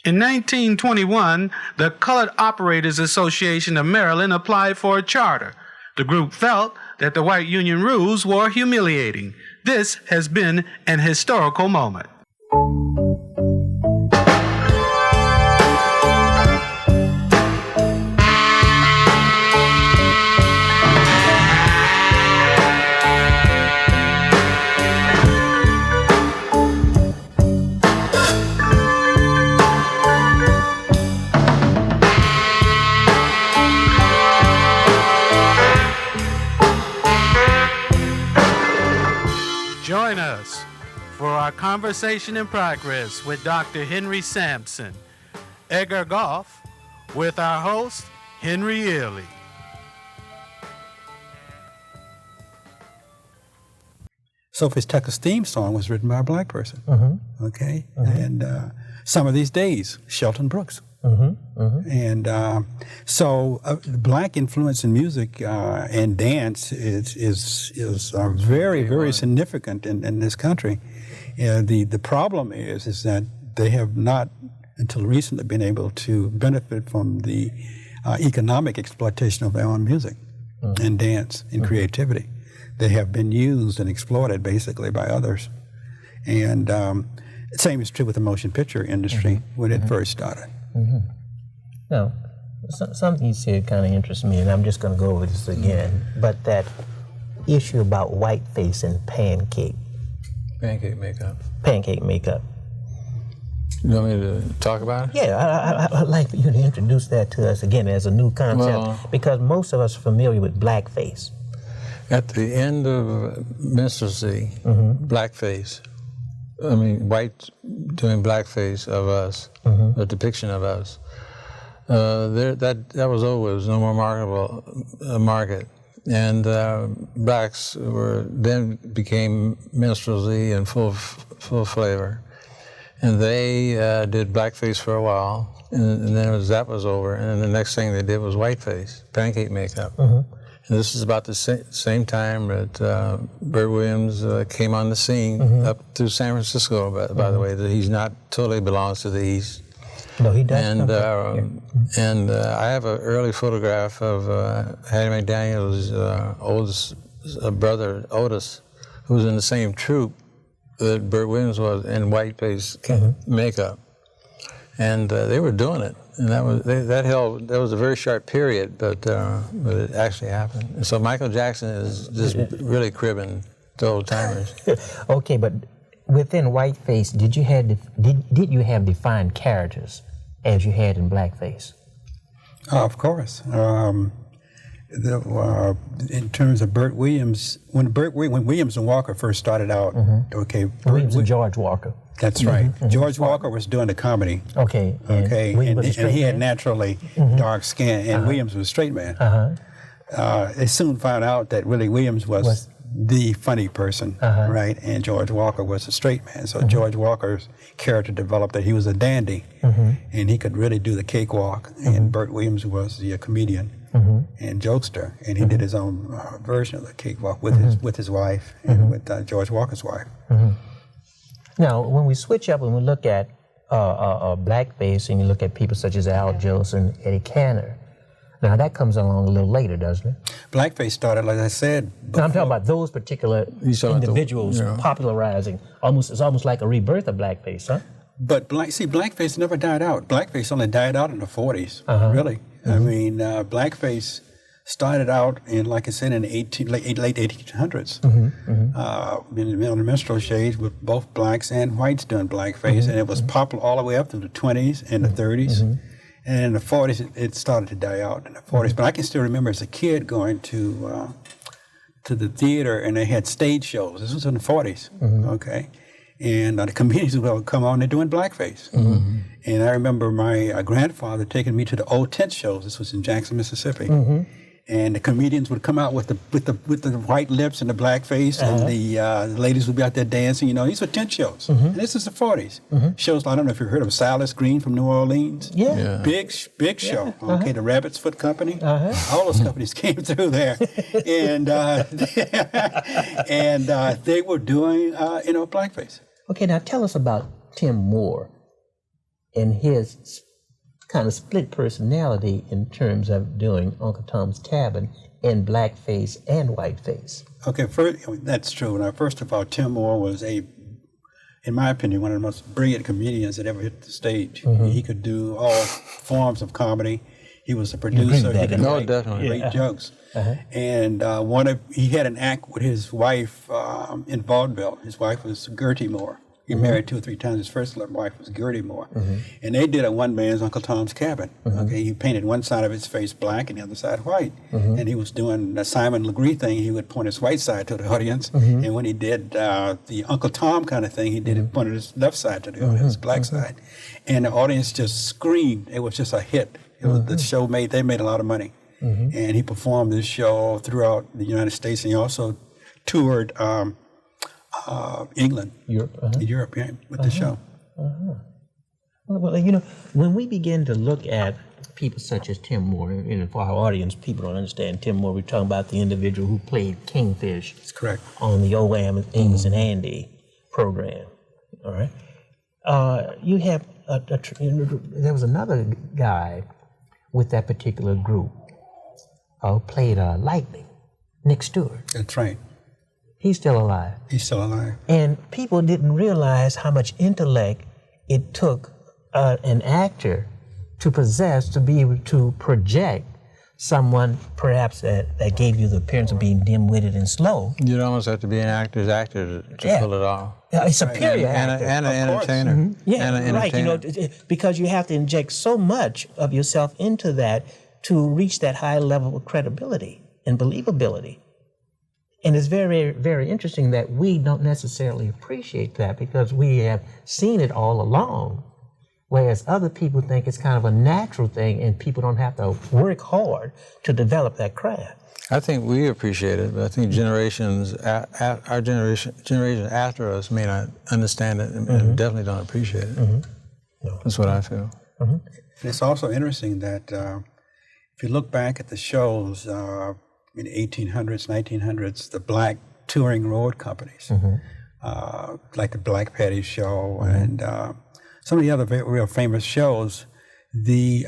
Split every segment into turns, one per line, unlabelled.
In 1921, the Colored Operators Association of Maryland applied for a charter. The group felt that the white union rules were humiliating. This has been an historical moment. Join us for our conversation in progress with Dr. Henry Sampson, Egor Geoff, with our host, Henry Ealy.
Sophie's Tucker's theme song was written by a black person. Okay? And Some of These Days, Shelton Brooks. And so black influence in music and dance is very, very significant in this country. The problem is that they have not until recently been able to benefit from the economic exploitation of their own music and dance and creativity. They have been used and exploited basically by others. And same is true with the motion picture industry when it first started.
Now, something you said kind of interests me, and I'm just going to go over this again, but that issue about whiteface and pancake makeup.
You want me to talk about it?
Yeah, I'd like for you to introduce that to us again as a new concept, because most of us are familiar with blackface.
At the end of minstrelsy, blackface, I mean, white doing blackface of us, a depiction of us, that was over. There was no more market. And blacks then became minstrelsy and full flavor. And they did blackface for a while, and then that was over. And then the next thing they did was whiteface, pancake makeup. And this is about the same time that Bert Williams came on the scene up through San Francisco, by the way, that he's not totally belongs to the East.
No, he does.
And I have an early photograph of Hattie McDaniel's oldest brother, Otis, who was in the same troupe that Bert Williams was in whiteface makeup. And they were doing it. And that was a very short period, but it actually happened. And so Michael Jackson is just really cribbing the old timers.
Okay, but within whiteface, did you have defined characters as you had in blackface?
Of course. In terms of Bert Williams, when Williams and Walker first started out,
Williams and George Walker.
That's right. George Walker was doing the comedy.
Okay.
And he had naturally dark skin, and Williams was a straight man. They soon found out that Willie Williams was the funny person, right? And George Walker was a straight man. So George Walker's character developed that he was a dandy, and he could really do the cakewalk. And Bert Williams was the comedian and jokester, and he did his own version of the cakewalk with his wife and with George Walker's wife.
Now, when we switch up and we look at blackface, and you look at people such as Al Jolson, Eddie Cantor, now that comes along a little later, doesn't it?
Blackface started, like I said,
now, I'm talking about those particular individuals popularizing. It's almost like a rebirth of blackface, huh?
But blackface never died out. Blackface only died out in the 40s, really. I mean, blackface started out in, like I said, in the late 1800s. In the minstrel shades with both blacks and whites doing blackface, and it was popular all the way up to the 20s and the 30s. And in the 40s, it started to die out in the 40s. But I can still remember as a kid going to the theater, and they had stage shows. This was in the 40s, okay? And the comedians would come on, they're doing blackface. And I remember my grandfather taking me to the old tent shows. This was in Jackson, Mississippi. And the comedians would come out with the white lips and the blackface, and the ladies would be out there dancing. You know, these were tent shows. And this is the 40s. Shows, I don't know if you've heard of Silas Green from New Orleans. Big show. Okay, the Rabbit's Foot Company. All those companies came through there. And they were doing, blackface.
Okay, now tell us about Tim Moore. and his kind of split personality in terms of doing Uncle Tom's Cabin in blackface and whiteface.
Okay, that's true. Now, first of all, Tim Moore was in my opinion, one of the most brilliant comedians that ever hit the stage. He could do all forms of comedy. He was a producer. He could write great jokes. And he had an act with his wife in vaudeville. His wife was Gertie Moore. He married 2 or 3 times. His first wife was Gertie Moore. And they did a one-man's Uncle Tom's Cabin. Okay, he painted one side of his face black and the other side white. And he was doing the Simon Legree thing. He would point his white side to the audience. And when he did the Uncle Tom kind of thing, he did it pointed his left side to the audience, black side. And the audience just screamed. It was just a hit. It was, the show they made a lot of money. And he performed this show throughout the United States, and he also toured England, Europe, yeah, with the show.
Well, you know, when we begin to look at people such as Tim Moore, and for our audience, people don't understand Tim Moore, we're talking about the individual who played Kingfish.
That's correct.
On the old Amos and Andy program. All right. You have there was another guy with that particular group who played Lightning, Nick Stewart.
That's right.
He's still alive.
He's still alive.
And people didn't realize how much intellect it took an actor to possess to be able to project someone perhaps that gave you the appearance of being dim-witted and slow.
You'd almost have to be an actor's actor to pull it off.
A superior actor.
And an entertainer.
Yeah,
and an
right.
entertainer.
You know, because you have to inject so much of yourself into that to reach that high level of credibility and believability. And it's very, very interesting that we don't necessarily appreciate that because we have seen it all along, whereas other people think it's kind of a natural thing and people don't have to work hard to develop that craft.
I think we appreciate it, but I think our generation after us may not understand it and definitely don't appreciate it. That's what I feel.
And it's also interesting that if you look back at the shows in the 1800s, 1900s, the black touring road companies, like the Black Patty Show and some of the other real famous shows, the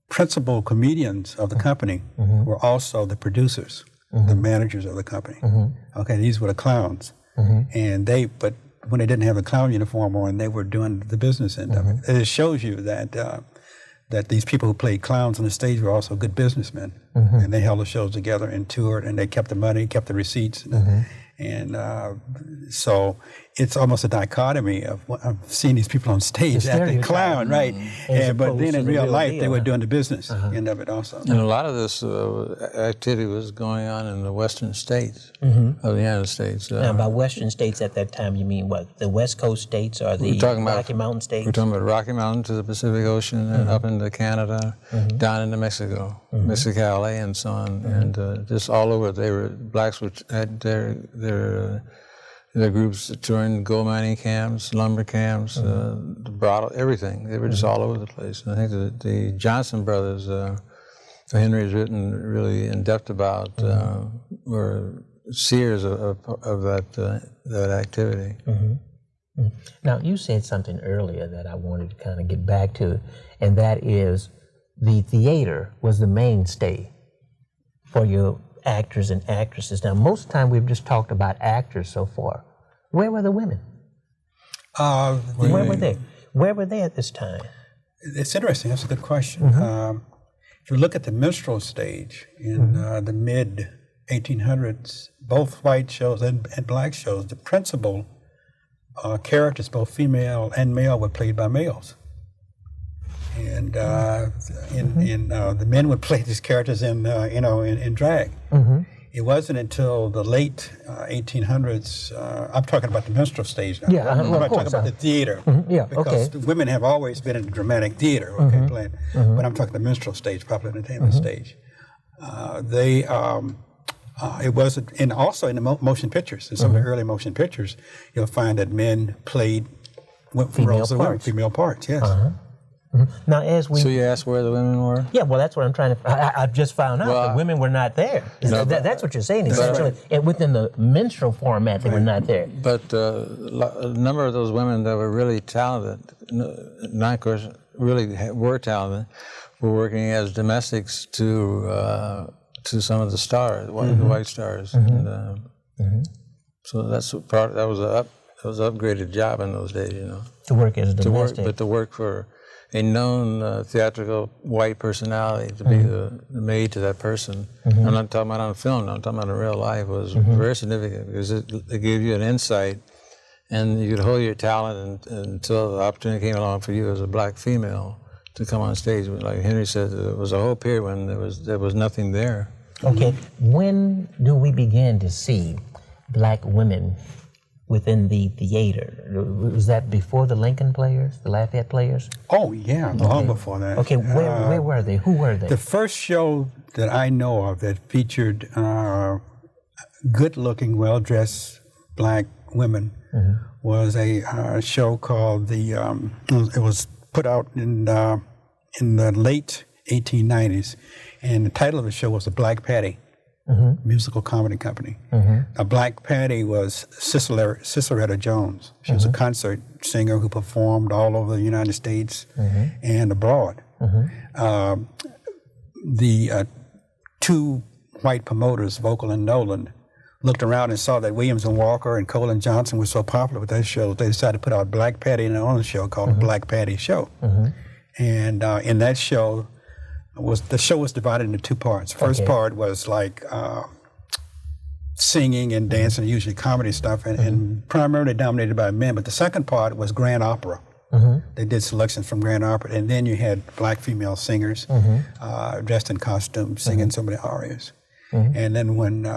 principal comedians of the company were also the producers, the managers of the company. Okay, these were the clowns. And but when they didn't have a clown uniform on, they were doing the business end of it. It shows you that these people who played clowns on the stage were also good businessmen. And they held the shows together and toured, and they kept the money, kept the receipts. And so it's almost a dichotomy of seeing these people on stage acting clown, right? But then in real life, they were doing the business end of it also.
And a lot of this activity was going on in the western states of the United States.
Now, by western states at that time, you mean what? The West Coast states or the Rocky Mountain states?
We're talking about Rocky Mountain to the Pacific Ocean and up into Canada, down into Mexico, Mexicali and so on. And just all over, blacks had their groups touring gold mining camps, lumber camps, brothel, everything. They were just all over the place. And I think that the Johnson brothers, Henry's written really in depth about, were seers of that activity.
Now, you said something earlier that I wanted to kind of get back to, and that is the theater was the mainstay for your actors and actresses. Now, most of the time we've just talked about actors so far. Where were the women? Where were they? Where were they at this time?
It's interesting. That's a good question. If you look at the minstrel stage in the mid 1800s, both white shows and black shows, the principal characters, both female and male, were played by males. And the men would play these characters in drag. It wasn't until the late 1800s. I'm talking about the minstrel stage now.
Yeah,
I'm not talking about the theater. Because the women have always been in the dramatic theater, playing. But I'm talking the minstrel stage, popular entertainment stage. It wasn't, and also in the motion pictures, in some of the early motion pictures, you'll find that men played roles of women, female parts. Yes.
Now, as we...
So you asked where the women were?
Yeah, well, that's what I'm trying to... I just found out that women were not there.
No,
that's what you're saying, essentially. Within the minstrel format, they were not there.
But a number of those women that were really talented, not of course, really were talented, were working as domestics to some of the stars, the white stars. And, so that's what that was an upgraded job in those days, you know.
To work as a domestic.
But to work for a known theatrical white personality, to be the maid to that person. I'm not talking about on film, I'm talking about in real life, was very significant because it gave you an insight and you could hold your talent until the opportunity came along for you as a black female to come on stage. Like Henry said, there was a whole period when there was nothing there.
Okay, when do we begin to see black women within the theater? Was that before the Lincoln Players, the Lafayette Players?
Oh, yeah, long before that.
Okay, where were they? Who were they?
The first show that I know of that featured good-looking, well-dressed black women was a show called it was put out in the late 1890s, and the title of the show was The Black Patty. Musical comedy company. A Black Patty was Ciceretta Jones. She was a concert singer who performed all over the United States and abroad. The two white promoters, Vocal and Nolan, looked around and saw that Williams and Walker and Cole and Johnson were so popular with that show, they decided to put out Black Patty in their own show called The Black Patty Show. And in that show, the show was divided into two parts. First part was like singing and dancing, usually comedy stuff, and primarily dominated by men. But the second part was grand opera. They did selections from grand opera, and then you had black female singers dressed in costumes singing so many arias. And then when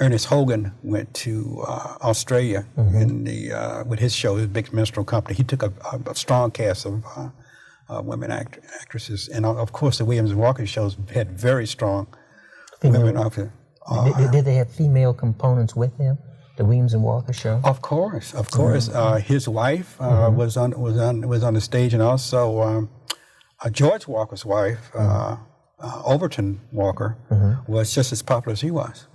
Ernest Hogan went to Australia with his show, his big minstrel company, he took a strong cast of women actresses, and of course the Williams and Walker shows had very strong women actors.
Did they have female components with them? The Williams and Walker show.
Of course. His wife was on the stage, and also George Walker's wife, Overton Walker, was just as popular as he was.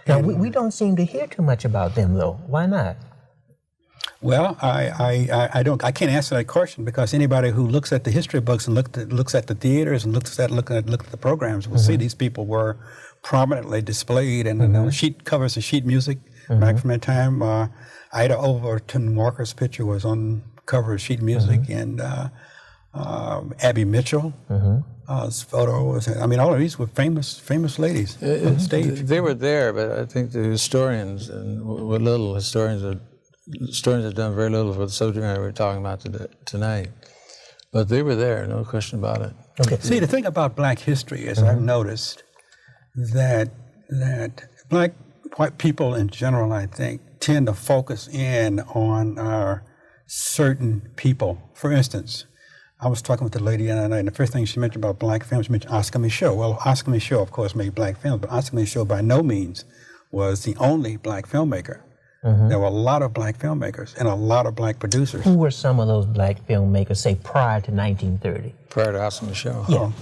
Now we don't seem to hear too much about them, though. Why not?
Well, I can't answer that question because anybody who looks at the history books and looks at the theaters and looks at the programs will see these people were prominently displayed and sheet covers and sheet music back from that time. Ida Overton Walker's picture was on cover of sheet music, and Abby Mitchell's photo was. I mean, all of these were famous ladies on the stage.
They were there, but I think the historians and what little historians have done very little for the subject matter we're talking about tonight. But they were there, no question about it.
Okay. See, the thing about black history is I've noticed that white people in general, I think, tend to focus in on certain people. For instance, I was talking with the lady the other night, and the first thing she mentioned about black films, she mentioned Oscar Micheaux. Well, Oscar Micheaux, of course, made black films, but Oscar Micheaux by no means was the only black filmmaker. There were a lot of black filmmakers and a lot of black producers.
Who were some of those black filmmakers, say, prior to 1930?
Prior to Oscar Micheaux?
Yeah.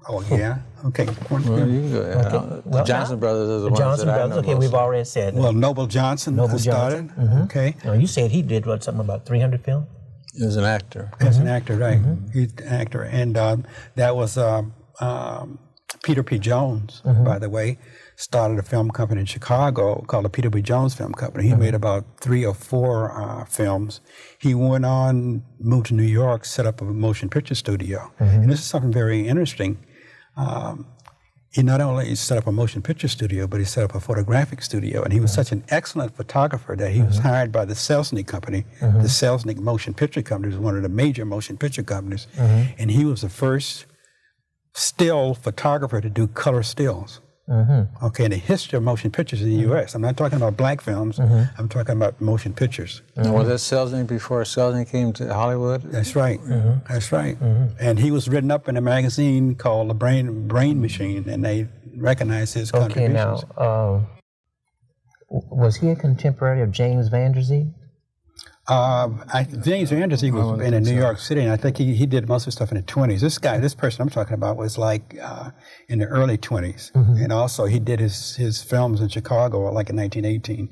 Oh, yeah? Okay.
Well, you can go ahead.
Okay.
The Johnson brothers are the ones
Johnson
that
brothers,
I know
okay,
most.
we've already said that.
Well, Noble Johnson started. Okay.
No, you said he did, something about 300 films?
As an actor.
As an actor, right. He's an actor. And that was Peter P. Jones, by the way, started a film company in Chicago called the Peter P. Jones Film Company. He made about 3 or 4 films. He went on, moved to New York, set up a motion picture studio. And this is something very interesting. He not only set up a motion picture studio, but he set up a photographic studio. And he was such an excellent photographer that he was hired by the Selznick Company. The Selznick Motion Picture Company was one of the major motion picture companies. And he was the first still photographer to do color stills. Okay, in the history of motion pictures in the U.S. I'm not talking about black films. I'm talking about motion pictures.
Was that Selznick before Selznick came to Hollywood?
That's right. That's right. And he was written up in a magazine called The Brain Machine, and they recognized his contributions.
Okay, now, was he a contemporary of James Van Der Zee?
James Anderson was in New York City, and I think he did most of his stuff in the 20s. This person I'm talking about was like in the early 20s. And also he did his films in Chicago like in 1918,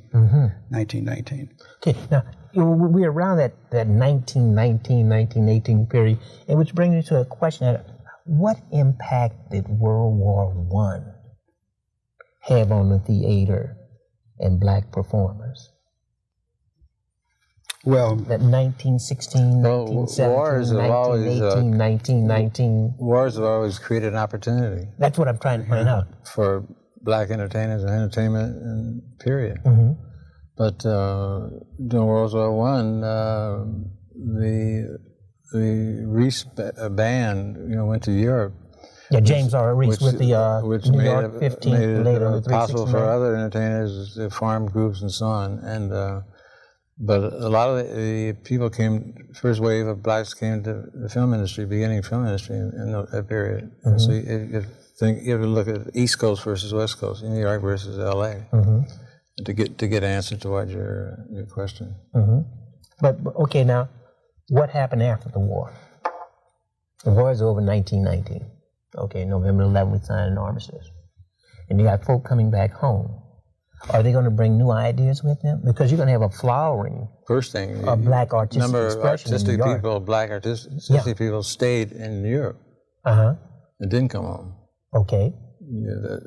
1919.
Okay, now we're around that 1919, 1918 period, and which brings me to a question: what impact did World War I have on the theater and black performers?
Well,
that 1916, 1917, 1918, 1919.
Wars have always created an opportunity.
That's what I'm trying to find out.
For black entertainers and entertainment, and period. But during World War I, the Reese band, went to Europe.
Yeah, James R. Reese with the New York 15, later the 369.
Possible for other entertainers, the farm groups and so on. And but a lot of the people first wave of blacks came to the film industry, beginning film industry in that period. And so you have to look at East Coast versus West Coast, New York versus L.A. To get an answer to what your question.
But okay, now what happened after the war? The war is over in 1919. Okay, November 11th, we signed an armistice, and you got folk coming back home. Are they going to bring new ideas with them? Because you're going to have a flowering
first thing
of black artistic
number of
expression
artistic
in New York.
people, black artistic people stayed in Europe. And didn't come home.
Okay.
Yeah,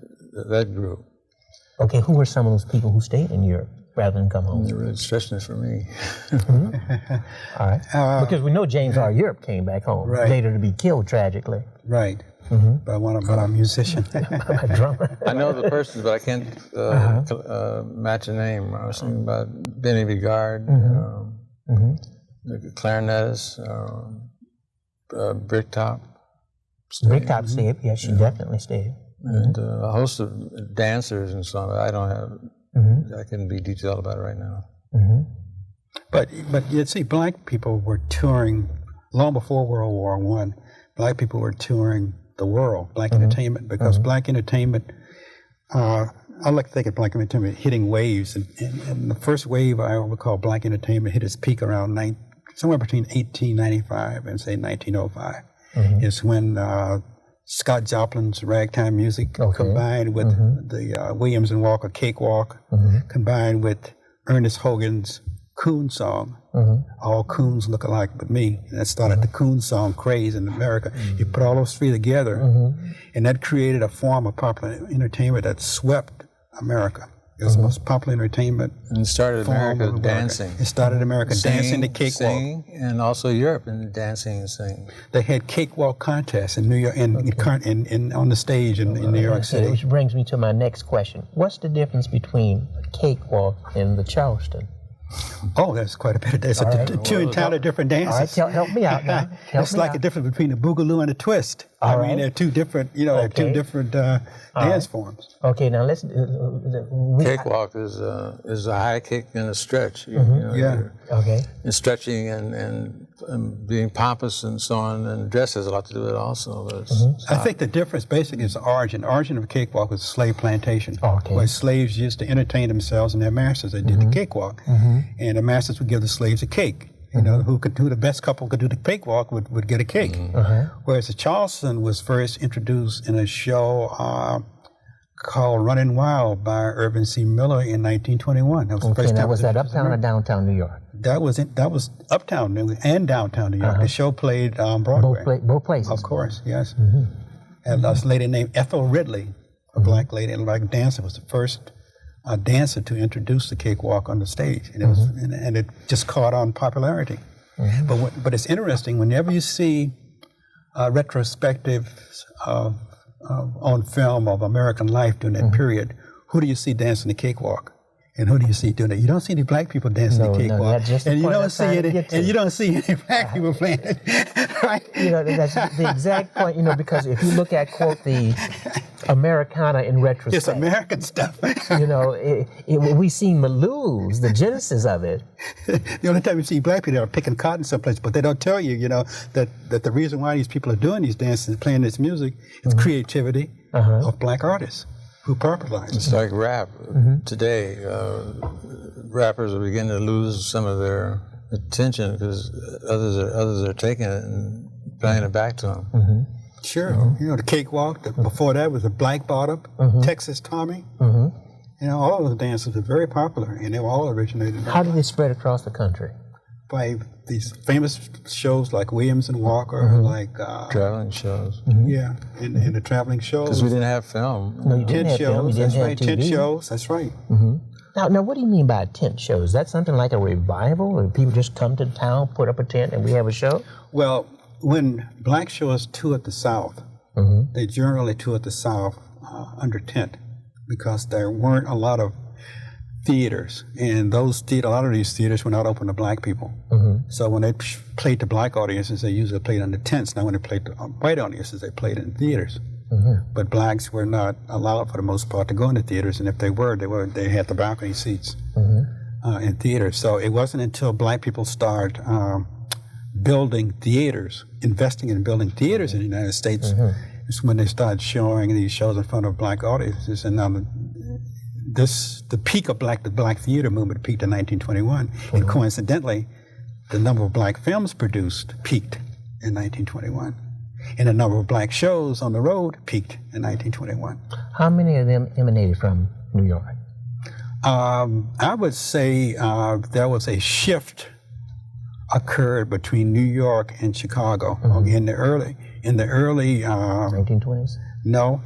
that group.
Okay, who were some of those people who stayed in Europe rather than come home?
They're really stretching it for me.
All right. Because we know James R. Europe came back home later to be killed tragically.
Right. But a musician.
A drummer.
I know the persons, but I can't match a name. I was thinking about Benny Bigard, the clarinetist, Bricktop.
Bricktop stayed. Yes, she definitely stayed.
And a host of dancers and so on. I don't have. I couldn't be detailed about it right now.
But you see, black people were touring long before World War I. Black people were touring the world, black entertainment, because black entertainment, I like to think of black entertainment hitting waves, and the first wave I would call black entertainment hit its peak around somewhere between 1895 and say 1905. Is when Scott Joplin's ragtime music combined with the Williams and Walker Cakewalk, combined with Ernest Hogan's coon song. All coons look alike but me. And that started the coon song craze in America. You put all those three together, and that created a form of popular entertainment that swept America. It was the most popular entertainment.
And started America dancing.
It started America dancing the cakewalk.
Singing, and also Europe in dancing and singing.
They had cakewalk contests in New York, on the stage in New York City.
Which brings me to my next question. What's the difference between a cakewalk and the Charleston?
Oh, there's quite a bit of this. Two entirely different dances.
All right, help me out now.
It's like a difference between a boogaloo and a twist. They're two different, dance forms.
Okay, now let's.
Cakewalk is a high kick and a stretch.
Okay.
And stretching and being pompous and so on, and dress has a lot to do with it also. But
I think the difference basically is the origin. The origin of a cakewalk was a slave plantation, where slaves used to entertain themselves and their masters. They did the cakewalk, and the masters would give the slaves a cake. Who the best couple could do the cakewalk would get a cake. Whereas the Charleston was first introduced in a show called Running Wild by Irvin C. Miller in 1921. That was the first time.
Was that uptown or downtown New York?
That was uptown and downtown New York. The show played on Broadway.
Both places.
Of course, yes. And this lady named Ethel Ridley, a black lady, and black dancer, was the first dancer to introduce the cakewalk on the stage, and it was, and it just caught on popularity. But it's interesting whenever you see retrospectives on film of American life during that period. Who do you see dancing the cakewalk? And who do you see doing it? You don't see any black people dancing the cakewalk, and you don't see any black people playing it, right?
That's the exact point. Because if you look at quote the Americana in retrospect,
it's American stuff.
We see Maloo's, the genesis of it.
The only time you see black people are picking cotton someplace, but they don't tell you, that the reason why these people are doing these dances and playing this music is creativity of black artists who popularized.
It's like rap today. Rappers are beginning to lose some of their attention because others are taking it and playing it back to them.
Mm-hmm.
Sure. You know, the cakewalk. Before that was the Black Bottom, Texas Tommy. You know, all of those dances were very popular, and they were all originated.
How did they spread across the country?
By these famous shows like Williams and Walker, like
Traveling shows.
yeah, and the traveling shows.
Because we didn't have film.
No, you didn't
Tent
have film. You
shows.
didn't
That's
have
right.
TV.
Tent shows. That's right.
Now, what do you mean by a tent show? Is that something like a revival, where people just come to town, put up a tent, and we have a show?
Well, when black shows toured the South, they generally toured the South under tent because there weren't a lot of theaters, and a lot of these theaters were not open to black people. So when they played to black audiences, they usually played under tents. Now when they played to white audiences, they played in theaters. But blacks were not allowed, for the most part, to go into theaters, and if they were, they had the balcony seats in theaters. So it wasn't until black people started building theaters, investing in building theaters in the United States, is when they started showing these shows in front of black audiences. And now the peak of the black theater movement peaked in 1921, and coincidentally, the number of black films produced peaked in 1921, and the number of black shows on the road peaked in 1921.
How many of them emanated from New York?
I would say there was a shift occurred between New York and Chicago in the early
1920s?
No.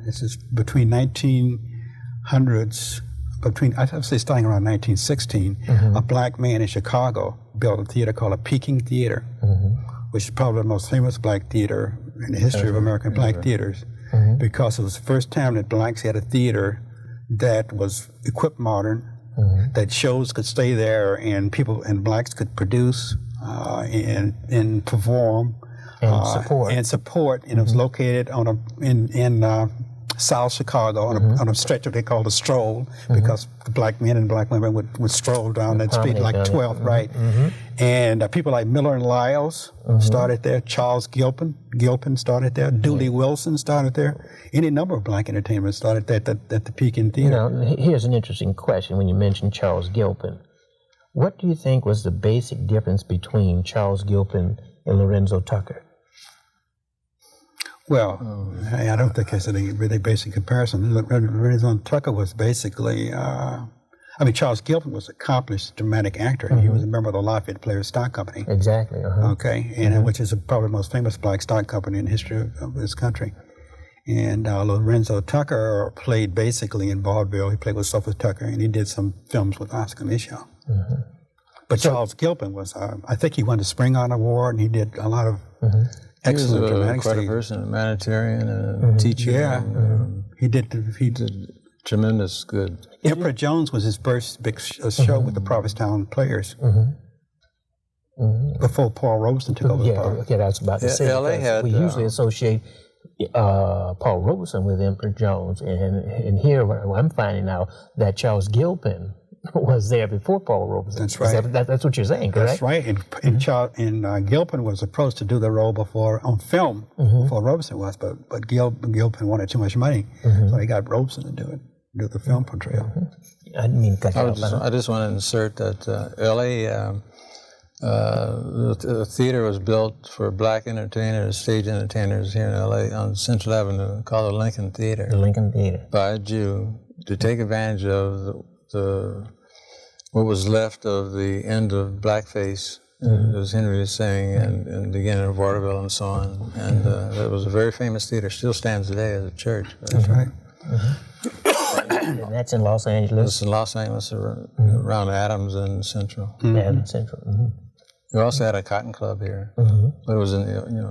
This is between 1900s. I'd say starting around 1916, a black man in Chicago built a theater called a Peking Theater, which is probably the most famous black theater in the history of American black theaters, because it was the first time that blacks had a theater that was equipped modern, that shows could stay there and blacks could produce and perform and support. And it was located in South Chicago on a stretch that they called a stroll, because the black men and black women would stroll down that street like 12th, right? And people like Miller and Lyles started there. Charles Gilpin started there. Dooley Wilson started there. Any number of black entertainers started at the Peking Theater.
Now, here's an interesting question when you mentioned Charles Gilpin. What do you think was the basic difference between Charles Gilpin and Lorenzo Tucker?
Well, I don't think there's any really basic comparison. Lorenzo Tucker was basically, Charles Gilpin was an accomplished dramatic actor. And he was a member of the Lafayette Players Stock Company.
Exactly.
Okay, and which is probably the most famous black stock company in the history of this country. And Lorenzo Tucker played basically in vaudeville. He played with Sophus Tucker, and he did some films with Oscar Micheaux. But Charles Gilpin was, I think he won the Spring Honor Award, and he did a lot of excellent dramatic
quite a person, a humanitarian, a teacher.
Yeah, he did
tremendous good.
Emperor Jones was his first big show with the Provincetown Players. Before Paul Robeson took over the power.
Okay, that's about to say.
LA had,
we usually associate Paul Robeson with Emperor Jones, and here I'm finding out that Charles Gilpin was there before Paul Robeson.
That's right.
That's what you're saying, correct?
That's right. And Gilpin was approached to do the role on film before Robeson was, but Gilpin wanted too much money, so he got Robeson to do the film portrayal.
I didn't mean cut
I just want to insert that L.A. The theater was built for black entertainers, stage entertainers here in L.A. on Central Avenue, called the Lincoln Theater.
The Lincoln Theater.
By a Jew, to take advantage of what was left of the end of blackface, as Henry was saying, and the beginning of vaudeville and so on. And it was a very famous theater, still stands today as a church.
That's right.
And that's in Los Angeles?
It's in Los Angeles, around Adams and Central.
Adams Central.
We also had a cotton club here, but it was in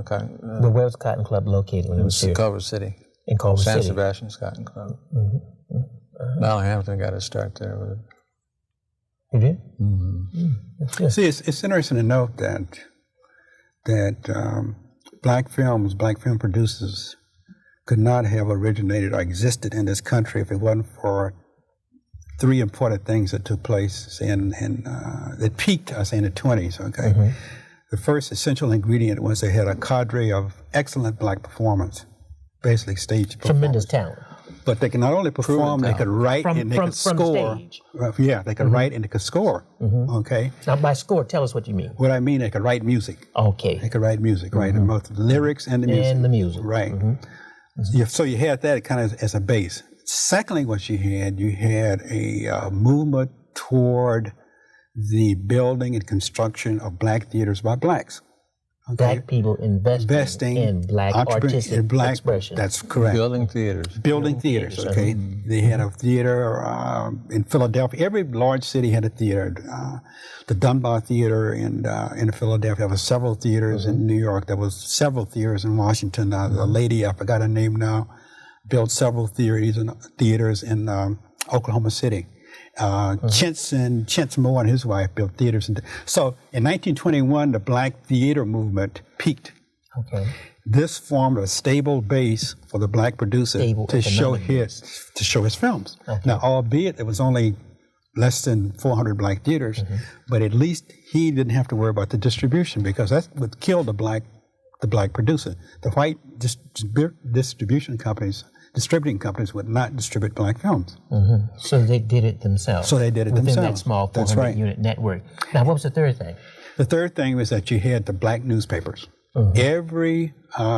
cotton.
But where's Cotton Club located? When
it was in Culver City.
In Culver
San
City.
Sebastian's Cotton Club. Now Hampton got to start there with it.
You did?
See, it's interesting to note that black film producers could not have originated or existed in this country if it wasn't for three important things that took place that peaked, I say, in the 20s, okay? The first essential ingredient was they had a cadre of excellent black performance, basically stage performance.
Tremendous talent.
But they can not only perform, they could write and they could score.
Stage.
They could write and they could score. Okay.
Now, by score, tell us what you mean.
What I mean, they could write music.
Okay.
They could write music, right? And both the lyrics and the music.
And the music.
Right. So you had that kind of as a base. Secondly, what you had a movement toward the building and construction of black theaters by blacks. Okay?
Black people investing in black artistic expression.
That's correct.
Building theaters.
Building theaters, okay. They had a theater in Philadelphia. Every large city had a theater. The Dunbar Theater in Philadelphia. There were several theaters in New York. There was several theaters in Washington. A lady, I forgot her name now, built several theaters in Oklahoma City. Chintz Moore and his wife built theaters. So in 1921, the black theater movement peaked.
Okay.
This formed a stable base for the black producer to show his films. Okay. Now, albeit it was only less than 400 black theaters, but at least he didn't have to worry about the distribution, because that would kill the black producer. The white distributing companies would not distribute black films.
So they did it themselves. Within that small 400-unit network. Now, what was the third thing?
The third thing was that you had the black newspapers. Every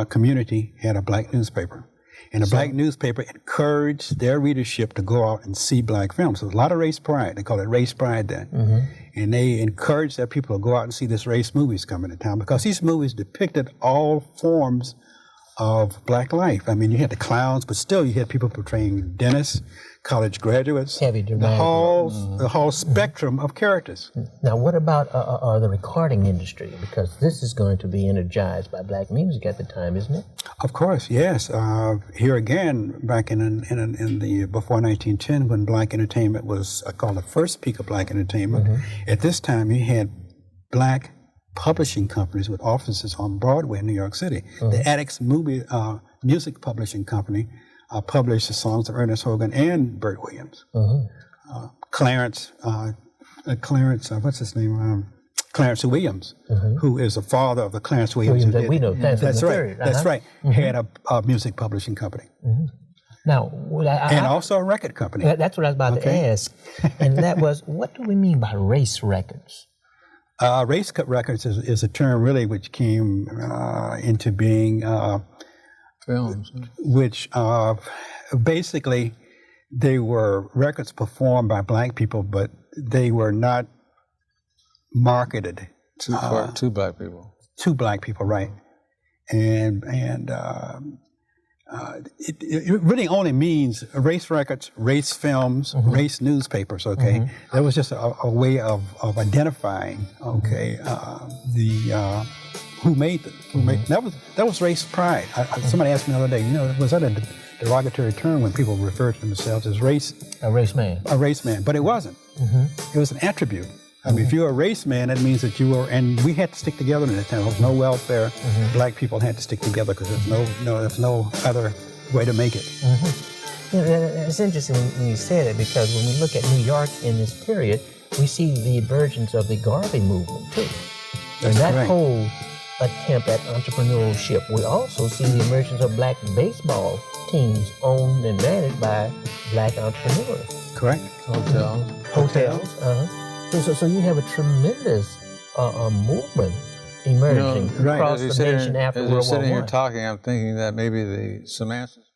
community had a black newspaper. And the black newspaper encouraged their readership to go out and see black films. So a lot of race pride. They call it race pride then. And they encouraged their people to go out and see this race movies coming to town, because these movies depicted all forms of black life. I mean, you had the clowns, but still you had people portraying dentists, college graduates,
heavy dramatic,
the whole spectrum of characters.
Now, what about the recording industry? Because this is going to be energized by black music at the time, isn't it?
Of course, yes. Here again, back in the before 1910, when black entertainment was called the first peak of black entertainment, at this time you had black publishing companies with offices on Broadway in New York City. The Addicts Music Publishing Company published the songs of Ernest Hogan and Bert Williams. Clarence, what's his name? Clarence Williams, who is the father of the Clarence Williams.
That we know.
That's right. That's right. Had a music publishing company.
Now,
and also a record company.
That's what I was about to ask. And that was, what do we mean by race records?
Race records is a term really which came into being,
films,
which basically they were records performed by black people, but they were not marketed
to black people.
To black people, right? And it really only means race records, race films, race newspapers. Okay, that was just a way of identifying. Okay, who made them? That was race pride. Somebody asked me the other day, was that a derogatory term when people refer to themselves as race?
A race man.
A race man, but it wasn't. It was an attribute. I mean, if you're a race man, that means that you were, and we had to stick together in that time. There was no welfare. Black people had to stick together because there's no other way to make it.
It's interesting when you say that, because when we look at New York in this period, we see the emergence of the Garvey movement too. And that whole attempt at entrepreneurship. We also see the emergence of black baseball teams owned and managed by black entrepreneurs.
Correct.
Hotels. So you have a tremendous movement emerging across the nation after World War I.
As you're sitting here talking, I'm thinking that maybe the semantics